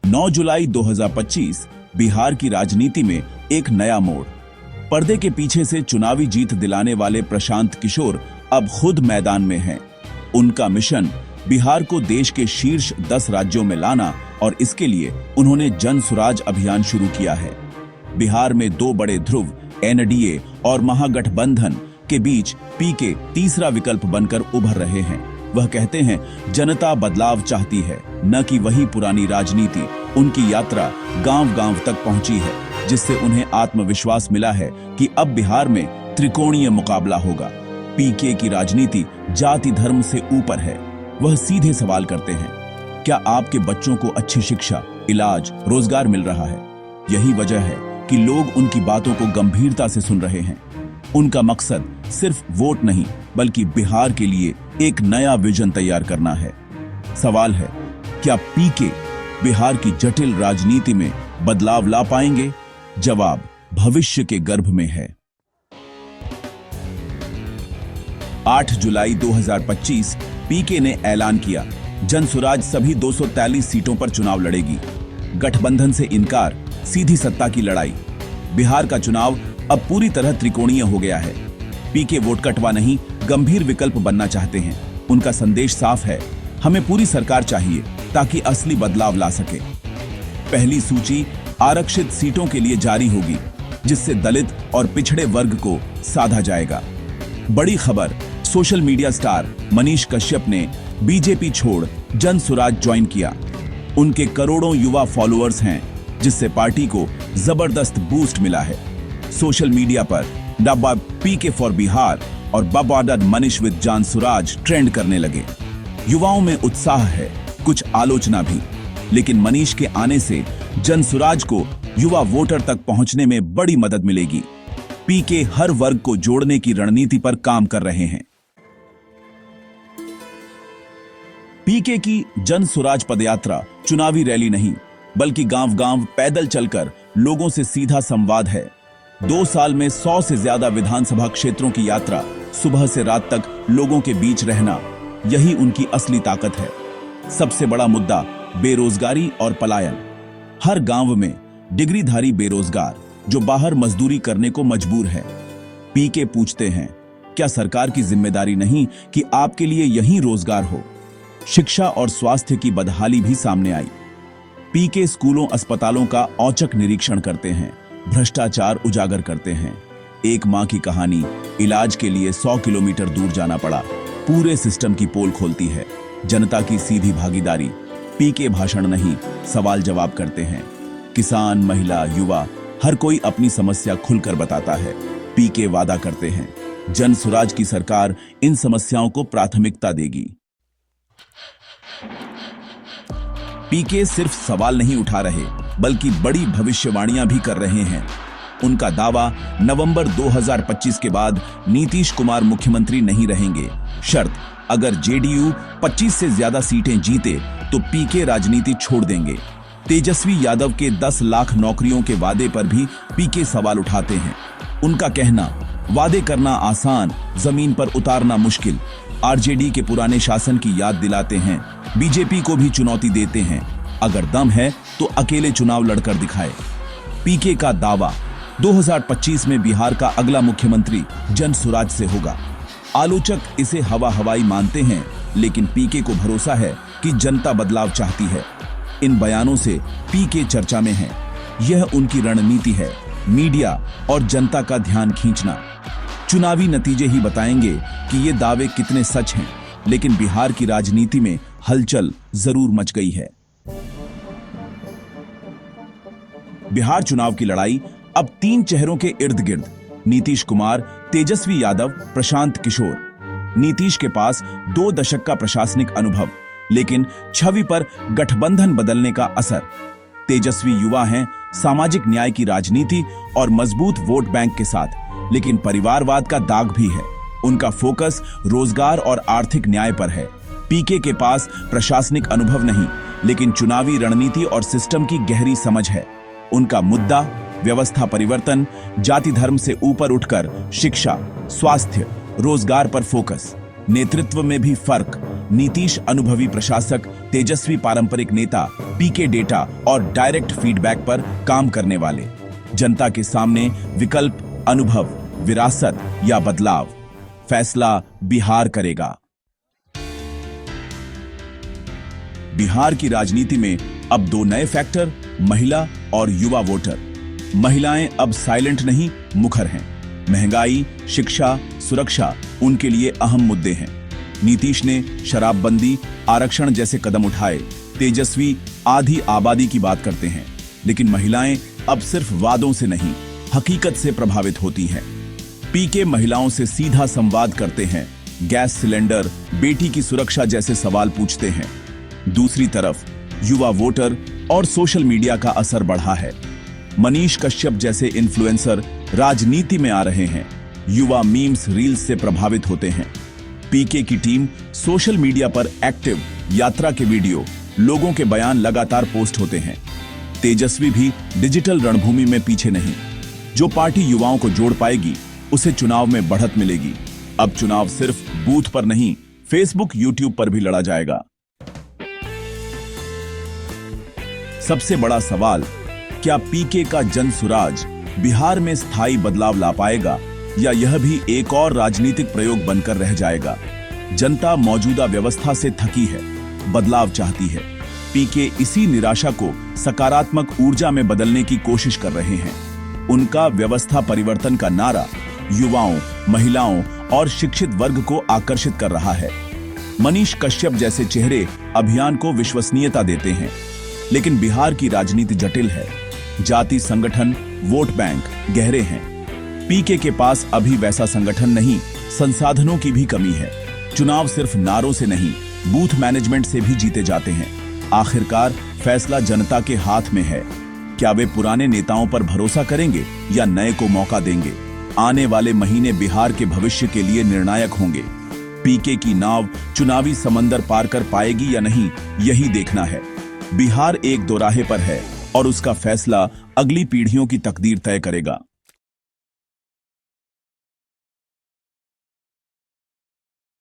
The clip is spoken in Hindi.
9 जुलाई 2025 बिहार की राजनीति में एक नया मोड़। पर्दे के पीछे से चुनावी जीत दिलाने वाले प्रशांत किशोर अब खुद मैदान में हैं। उनका मिशन बिहार को देश के शीर्ष 10 राज्यों में लाना और इसके लिए उन्होंने जन सुराज अभियान शुरू किया है। बिहार में दो बड़े ध्रुव एनडीए और महागठबंधन के बीच पीके तीसरा विकल्प बनकर उभर रहे हैं। वह कहते हैं जनता बदलाव चाहती है, न कि वही पुरानी राजनीति। उनकी यात्रा गांव-गांव तक पहुंची है, जिससे उन्हें आत्मविश्वास मिला है कि अब बिहार में त्रिकोणीय मुकाबला होगा। पीके की राजनीति जाति धर्म से ऊपर है। वह सीधे सवाल करते हैं, क्या आपके बच्चों को अच्छी शिक्षा, इलाज, रोजगार मिल रहा है? यही वजह है कि लोग उनकी बातों को गंभीरता से सुन रहे हैं। उनका मकसद सिर्फ वोट नहीं, बल्कि बिहार के लिए एक नया विजन तैयार करना है। सवाल है, क्या पीके बिहार की जटिल राजनीति में बदलाव ला पाएंगे? जवाब भविष्य के गर्भ में है। 8 जुलाई 2025 पीके ने ऐलान किया, जनसुराज सभी 243 सीटों पर चुनाव लड़ेगी। गठबंधन से इनकार, सीधी सत्ता की लड़ाई। बिहार का चुनाव अब पूरी तरह त्रिकोणीय हो गया है। पीके वोट कटवा नहीं, गंभीर विकल्प बनना चाहते हैं। उनका संदेश साफ है, हमें पूरी सरकार चाहिए ताकि असली बदलाव ला सके। पहली सूची आरक्षित सीटों के लिए जारी होगी, जिससे दलित और पिछड़े वर्ग को साधा जाएगा। बड़ी खबर, social media star Manish Kashyap ने बीजेपी छोड़ जन सुराज ज्वाइन किया। उनके करोड़ों युवा फॉलोअर्स हैं, जिससे पार्टी को जबरदस्त बूस्ट मिला है। सोशल मीडिया पर डब्बा पीके फॉर बिहार और बबाडर मनीष विद जन सुराज ट्रेंड करने लगे। युवाओं में उत्साह है, कुछ आलोचना भी, लेकिन मनीष के आने से जन सुराज को युवा वोटर तक पहुंचने में बड़ी मदद मिलेगी। पीके हर वर्ग को जोड़ने की रणनीति पर काम कर रहे हैं। पीके की जन सुराज पदयात्रा चुनावी रैली नहीं, बल्कि गांव-गांव पैदल चलकर लोगों से सीधा संवाद है। 2 साल में 100 से ज्यादा विधानसभा क्षेत्रों की यात्रा, सुबह से रात तक लोगों के बीच रहना, यही उनकी असली ताकत है। सबसे बड़ा मुद्दा बेरोजगारी और पलायन। हर गांव में डिग्रीधारी बेरोजगार जो बाहर मजदूरी करने को मजबूर है। पीके पूछते हैं, क्या सरकार की जिम्मेदारी नहीं कि आपके लिए यही रोजगार हो? शिक्षा और स्वास्थ्य की बदहाली भी सामने आई। पीके स्कूलों अस्पतालों का औचक निरीक्षण करते हैं, भ्रष्टाचार उजागर करते हैं। एक मां की कहानी, इलाज के लिए 100 किलोमीटर दूर जाना पड़ा, पूरे सिस्टम की पोल खोलती है। जनता की सीधी भागीदारी। पीके भाषण नहीं, सवाल जवाब करते हैं। किसान, महिला, युवा, हर कोई अपनी समस्या खुलकर बताता है। पीके वादा करते हैं, जन सुराज की सरकार इन समस्याओं को प्राथमिकता देगी। पीके सिर्फ सवाल नहीं उठा रहे, बल्कि बड़ी भविष्यवाणियां भी कर रहे हैं। उनका दावा, नवंबर 2025 के बाद नीतीश कुमार मुख्यमंत्री नहीं रहेंगे। शर्त, अगर जेडीयू 25 से ज्यादा सीटें जीते तो पीके राजनीति छोड़ देंगे। तेजस्वी यादव के 10 लाख नौकरियों के वादे पर भी पीके सवाल उठाते हैं। उनका कहना, वादे करना आसान, जमीन पर उतारना मुश्किल। आरजेडी के पुराने शासन की याद दिलाते हैं। बीजेपी को भी चुनौती देते हैं, अगर दम है तो अकेले चुनाव लड़कर दिखाए। पीके का दावा, 2025 में बिहार का अगला मुख्यमंत्री जन सुराज से होगा। आलोचक इसे हवा हवाई मानते हैं, लेकिन पीके को भरोसा है कि जनता बदलाव चाहती है। इन बयानों से पीके चर्चा में है। यह उनकी रणनीति है, मीडिया और जनता का ध्यान खींचना। चुनावी नतीजे ही बताएंगे कि ये दावे कितने सच हैं, लेकिन बिहार की राजनीति में हलचल जरूर मच गई है। बिहार चुनाव की लड़ाई अब 3 चेहरों के इर्द गिर्द, नीतीश कुमार, तेजस्वी यादव, प्रशांत किशोर। नीतीश के पास 2 दशक का प्रशासनिक अनुभव, लेकिन छवि पर गठबंधन बदलने का असर। तेजस्वी युवा हैं, सामाजिक न्याय की राजनीति और मजबूत वोट बैंक के साथ, लेकिन परिवारवाद का दाग भी है। उनका फोकस रोजगार और आर्थिक न्याय पर है। पीके के पास प्रशासनिक अनुभव नहीं, लेकिन चुनावी रणनीति और सिस्टम की गहरी समझ है। उनका मुद्दा व्यवस्था परिवर्तन, जाति धर्म से ऊपर उठकर शिक्षा, स्वास्थ्य, रोजगार पर फोकस। नेतृत्व में भी फर्क। नीतीश अनुभवी प्रशासक, तेजस्वी पारंपरिक नेता, पीके डेटा और डायरेक्ट फीडबैक पर काम करने वाले। जनता के सामने विकल्प, अनुभव, विरासत या बदलाव। फैसला बिहार करेगा। बिहार की राजनीति में अब दो नए फैक्टर, महिला और युवा वोटर। महिलाएं अब साइलेंट नहीं, मुखर हैं। महंगाई, शिक्षा, सुरक्षा उनके लिए अहम मुद्दे हैं। नीतीश ने शराबबंदी, आरक्षण जैसे कदम उठाए। तेजस्वी आधी आबादी की बात करते हैं। लेकिन महिलाएं अब सिर्फ वादों से नहीं, हकीकत से प्रभावित होती हैं। पीके महिलाओं से सीधा संवाद करते हैं, गैस सिलेंडर, बेटी की सुरक्षा जैसे सवाल पूछते हैं। दूसरी तरफ युवा वोटर और सोशल मीडिया का असर बढ़ा है। मनीष कश्यप जैसे इन्फ्लुएंसर राजनीति में आ रहे हैं। युवा मीम्स, रील्स से प्रभावित होते हैं। पीके की टीम सोशल मीडिया पर एक्टिव, यात्रा के वीडियो, लोगों के बयान लगातार पोस्ट होते हैं। तेजस्वी भी डिजिटल रणभूमि में पीछे नहीं। जो पार्टी युवाओं को जोड़ पाएगी, उसे चुनाव में बढ़त मिलेगी। अब चुनाव सिर्फ बूथ पर नहीं, फेसबुक, यूट्यूब पर भी लड़ा जाएगा। सबसे बड़ा सवाल, क्या पीके का जनसुराज बिहार में स्थायी बदलाव ला पाएगा या यह भी एक और राजनीतिक प्रयोग बनकर रह जाएगा? जनता मौजूदा व्यवस्था से थकी है, बदलाव चाहती है। पीके इसी निराशा को सकारात्मक ऊर्जा में बदलने की कोशिश कर रहे हैं। उनका व्यवस्था परिवर्तन का नारा युवाओं, महिलाओं और शिक्षित वर्ग को आकर्षित कर रहा है। मनीष कश्यप जैसे चेहरे अभियान को विश्वसनीयता देते हैं। लेकिन बिहार की राजनीति जटिल है। जाति संगठन, वोट बैंक गहरे हैं। पीके के पास अभी वैसा संगठन नहीं, संसाधनों की भी कमी है। चुनाव सिर्फ नारों से नहीं, बूथ मैनेजमेंट से भी जीते जाते हैं। आखिरकार फैसला जनता के हाथ में है। क्या वे पुराने नेताओं पर भरोसा करेंगे या नए को मौका देंगे? आने वाले महीने बिहार के भविष्य के लिए निर्णायक होंगे। पीके की नाव चुनावी समंदर पार कर पाएगी या नहीं, यही देखना है। बिहार एक दोराहे पर है और उसका फैसला अगली पीढ़ियों की तकदीर तय करेगा।